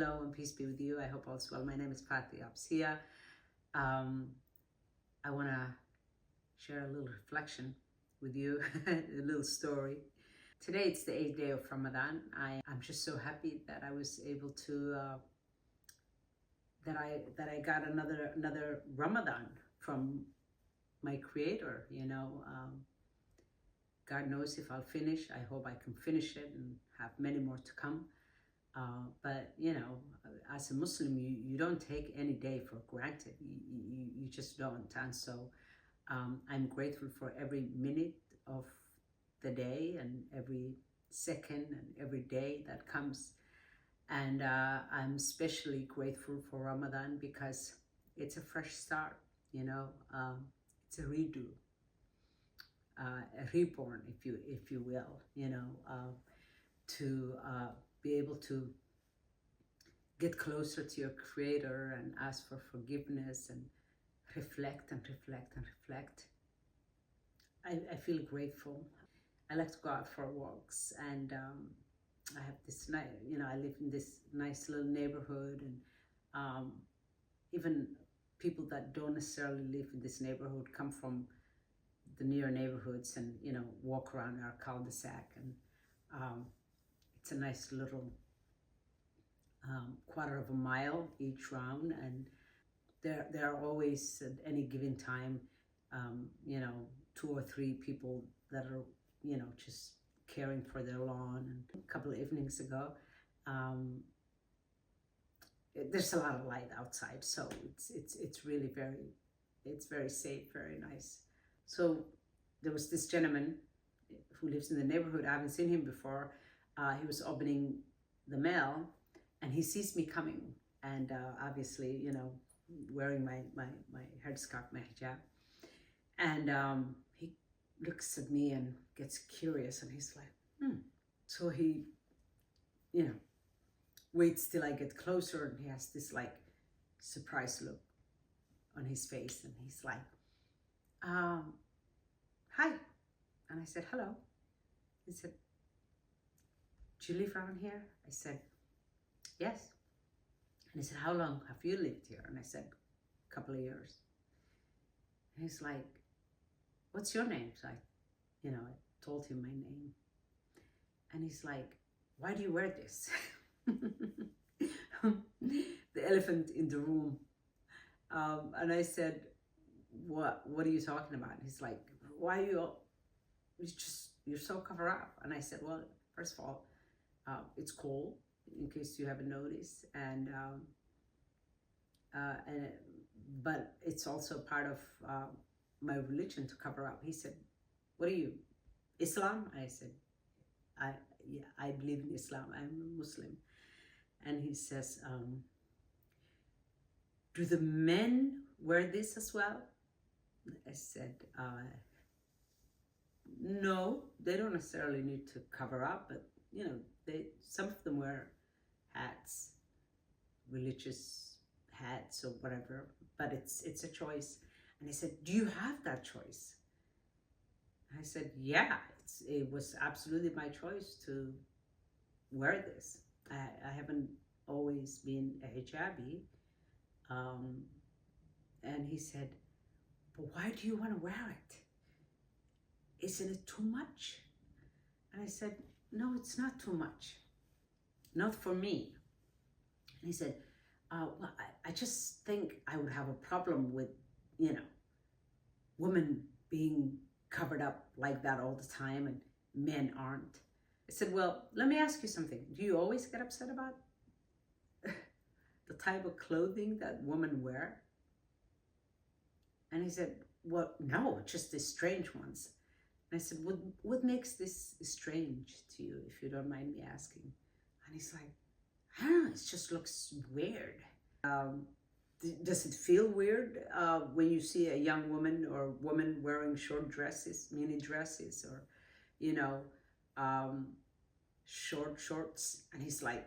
Hello and peace be with you. I hope all's well. My name is Fatih Absia. I want to share a little reflection with you, a little story. Today it's the 8th day of Ramadan. I'm just so happy that I was able to that I got another Ramadan from my Creator. God knows if I'll finish. I hope I can finish it and have many more to come. But as a Muslim, you don't take any day for granted. You just don't. And so I'm grateful for every minute of the day and every second and every day that comes. And I'm especially grateful for Ramadan because it's a fresh start. It's a redo, a reborn, if you will. To be able to get closer to your Creator and ask for forgiveness and reflect and reflect and reflect. I feel grateful. I like to go out for walks, and I have this nice, I live in this nice little neighborhood, and even people that don't necessarily live in this neighborhood come from the near neighborhoods and walk around our cul-de-sac, and it's a nice little quarter of a mile each round, and there are always at any given time 2 or 3 people that are just caring for their lawn. And a couple of evenings ago, there's a lot of light outside, so it's really very safe, very nice. So there was this gentleman who lives in the neighborhood. I haven't seen him before. He was opening the mail, and he sees me coming, and obviously, wearing my headscarf, my hijab, and he looks at me and gets curious, and he's like, So he, waits till I get closer, and he has this like surprised look on his face, and he's like, hi. And I said, hello. He said, do you live around here? I said, yes. And he said, how long have you lived here? And I said, a couple of years. And he's like, what's your name? So I told him my name. And he's like, why do you wear this? The elephant in the room. And I said, what are you talking about? And he's like, why you're so covered up. And I said, well, first of all, it's cold, in case you haven't noticed, but it's also part of my religion to cover up. He said, what are you, Islam? I said, I believe in Islam. I'm a Muslim. And he says, do the men wear this as well? I said, no, they don't necessarily need to cover up, but some of them wear hats, religious hats or whatever, but it's a choice. And I said, do you have that choice? I said, yeah, it was absolutely my choice to wear this. I haven't always been a hijabi. And he said, but why do you want to wear it? Isn't it too much? And I said, no, it's not too much. Not for me. And he said, well, I just think I would have a problem with, women being covered up like that all the time and men aren't. I said, well, let me ask you something. Do you always get upset about the type of clothing that women wear? And he said, well, no, just the strange ones. And I said, what makes this strange to you, if you don't mind me asking? And he's like, I don't know, it just looks weird. Does it feel weird when you see a young woman or woman wearing short dresses, mini dresses, or, short shorts? And he's like,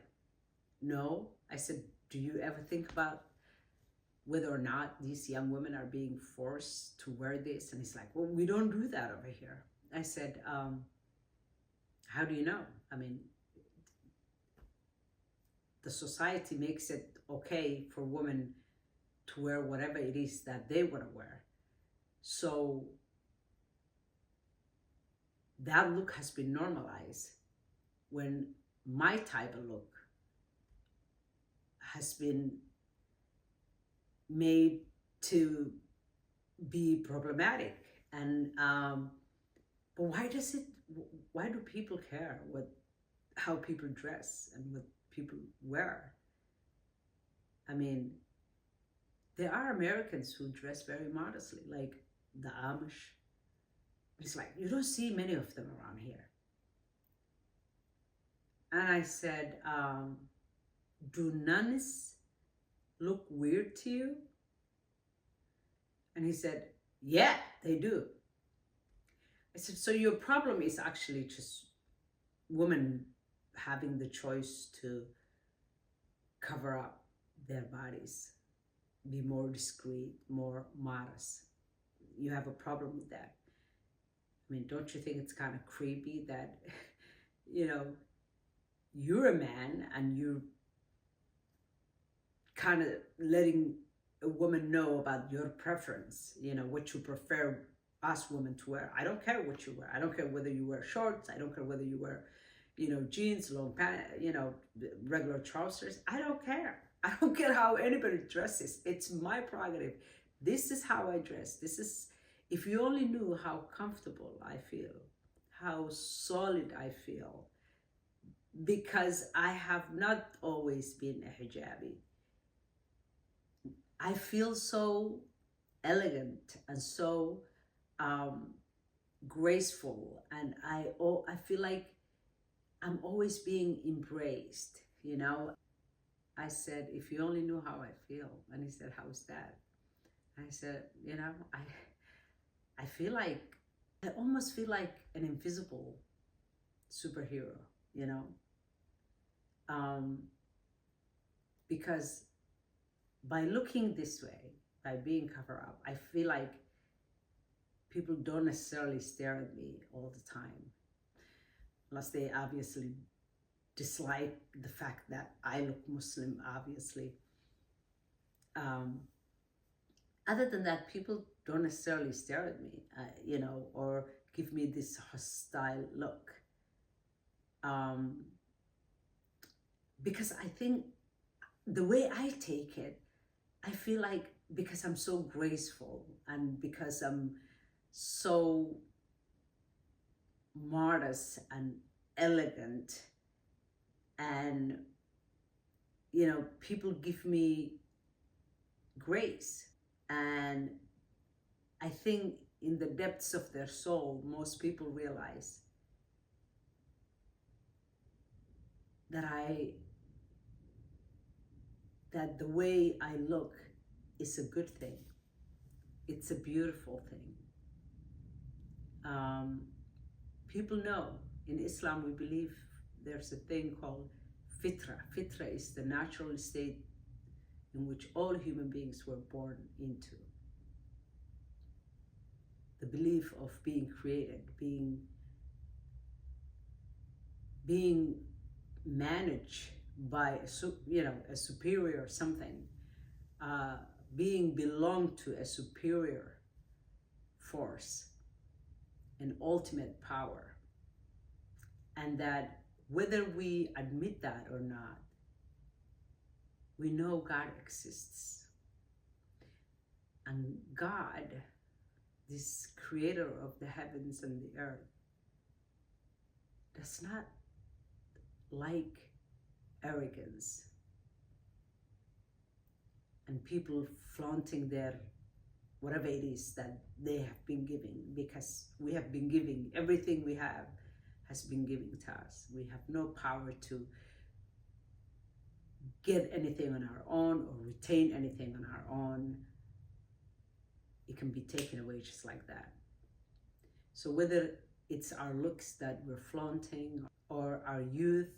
no. I said, do you ever think about whether or not these young women are being forced to wear this? And he's like, well, we don't do that over here. I said, how do you know? I mean, the society makes it okay for women to wear whatever it is that they want to wear. So that look has been normalized when my type of look has been made to be problematic. And but why do people care how people dress and what people wear? I mean, there are Americans who dress very modestly, like the Amish. It's like, you don't see many of them around here. And I said, do nuns look weird to you? And he said, yeah, they do. I said, so your problem is actually just women having the choice to cover up their bodies, be more discreet, more modest. You have a problem with that. I mean, don't you think it's kind of creepy that, you know, you're a man and you're kind of letting a woman know about your preference, you know, what you prefer us women to wear. I don't care what you wear. I don't care whether you wear shorts. I don't care whether you wear, you know, jeans, long pants, you know, regular trousers. I don't care. I don't care how anybody dresses. It's my prerogative. This is how I dress. This is, if you only knew how comfortable I feel, how solid I feel, because I have not always been a hijabi. I feel so elegant and so graceful, and I feel like I'm always being embraced, you know. I said, if you only knew how I feel. And he said, how is that? I said, you know, I feel like, I almost feel like an invisible superhero, you know, because by looking this way, by being covered up, I feel like people don't necessarily stare at me all the time, unless they obviously dislike the fact that I look Muslim, obviously. Other than that, people don't necessarily stare at me, you know, or give me this hostile look. Because I think the way I take it, I feel like because I'm so graceful and because I'm so modest and elegant, and, you know, people give me grace. And I think in the depths of their soul, most people realize that the way I look is a good thing. It's a beautiful thing. People know in Islam we believe there's a thing called fitra. Fitra is the natural state in which all human beings were born into. The belief of being created, being managed by a superior something, being belong to a superior force, an ultimate power, and that whether we admit that or not, we know God exists. And God, this creator of the heavens and the earth, does not like arrogance and people flaunting their whatever it is that they have been giving, because we have been giving, everything we have has been given to us. We have no power to get anything on our own or retain anything on our own. It can be taken away just like that. So whether it's our looks that we're flaunting or our youth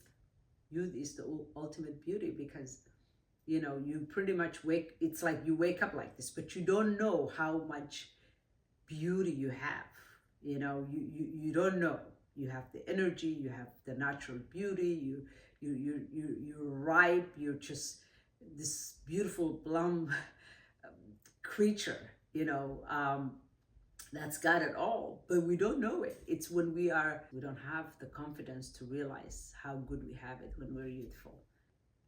is the ultimate beauty, because, you know, you pretty much it's like you wake up like this, but you don't know how much beauty you have. You know, you don't know. You have the energy, you have the natural beauty, you're ripe, you're just this beautiful plum creature, that's got it all, but we don't know it. It's when we don't have the confidence to realize how good we have it when we're youthful.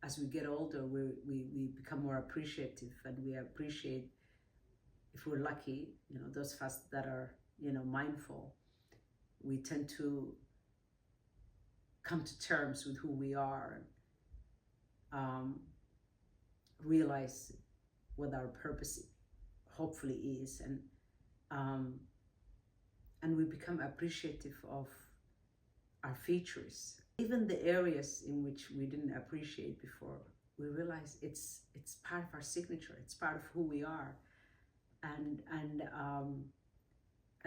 As we get older, we become more appreciative, and we appreciate, if we're lucky, those of us that are, mindful, we tend to come to terms with who we are, realize what our purpose hopefully is, and we become appreciative of our features, even the areas in which we didn't appreciate before. We realize it's part of our signature, it's part of who we are, and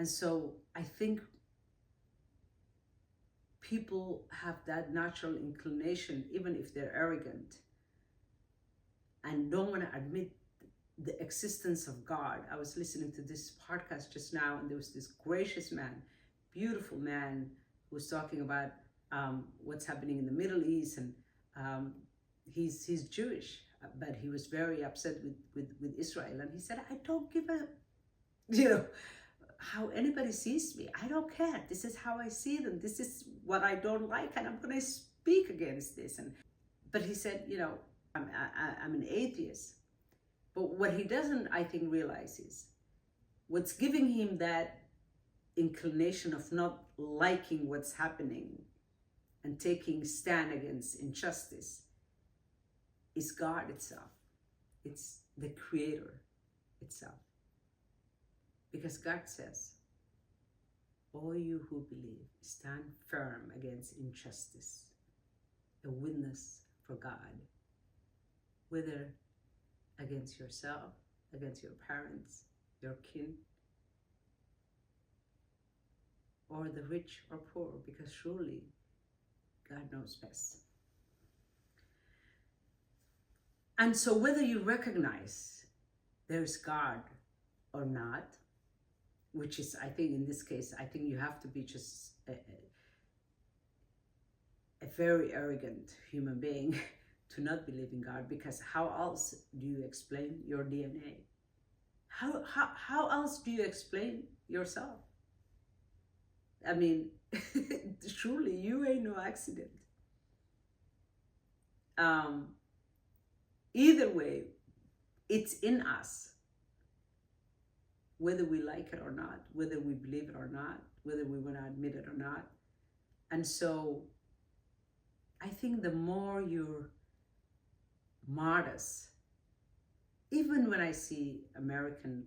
so I think people have that natural inclination, even if they're arrogant and don't want to admit the existence of God. I was listening to this podcast just now, and there was this gracious man, beautiful man, who was talking about what's happening in the Middle East, and he's Jewish, but he was very upset with Israel, and he said, I don't give a how anybody sees me. I don't care. This is how I see them. This is what I don't like, and I'm going to speak against this. But he said, I'm an atheist. But what he doesn't, I think, realize is what's giving him that inclination of not liking what's happening and taking stand against injustice is God itself. It's the Creator itself. Because God says, all you who believe, stand firm against injustice, a witness for God, whether against yourself, against your parents, your kin, or the rich or poor, because surely God knows best. And so whether you recognize there's God or not, which is, I think in this case, I think you have to be just a very arrogant human being to not believe in God, because how else do you explain your DNA? How else do you explain yourself? I mean, surely you ain't no accident. Either way, it's in us, whether we like it or not, whether we believe it or not, whether we want to admit it or not. And so I think the more you're modest, even when I see American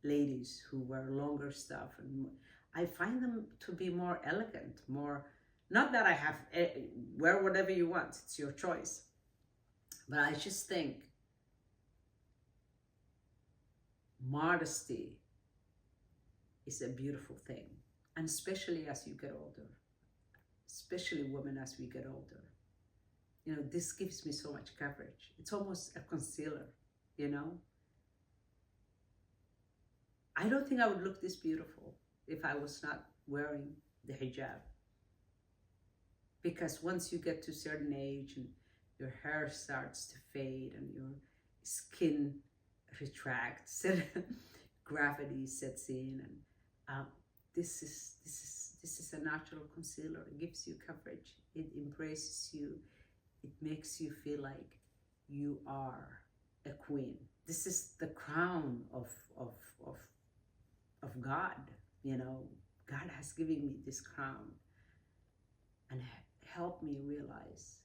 ladies who wear longer stuff, and I find them to be more elegant, more, not that I have, wear whatever you want, it's your choice. But I just think modesty is a beautiful thing. And especially as you get older, especially women as we get older. This gives me so much coverage. It's almost a concealer, I don't think I would look this beautiful if I was not wearing the hijab. Because once you get to a certain age and your hair starts to fade and your skin retracts and gravity sets in, and this is a natural concealer. It gives you coverage. It embraces you. It makes you feel like you are a queen. This is the crown of God. God has given me this crown and helped me realize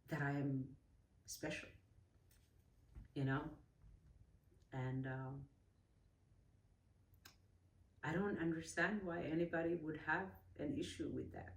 that I am special, and I don't understand why anybody would have an issue with that.